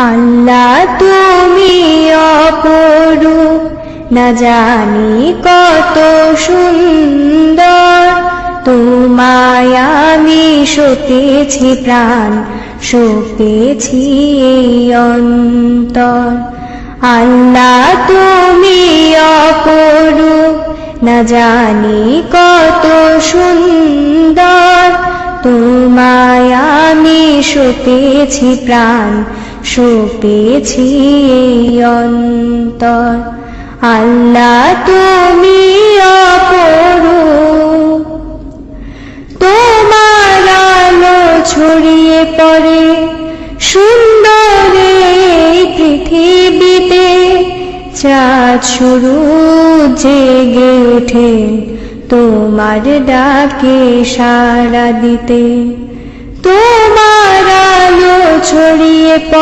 আল্লাহ তুমি অপরূপ, না জানি কত সুন্দর। তোমায় আমি সপেছি প্রাণ, সপেছি এই অন্তর। আল্লাহ তুমি অপরূপ, না জানি কত সুন্দর। তোমায় আমি সপেছি প্রাণ, সপেছি এই অন্তর। আল্লাহ তুমি অপরূপ, তোমার আলো ছড়িয়ে পড়ে সুন্দর এই পৃথিবীতে। চাঁদ শুরু জেগে ওঠে তোমার ডাকে সাড়া দিতে। তোমার আলো ছড়িয়ে পড়ে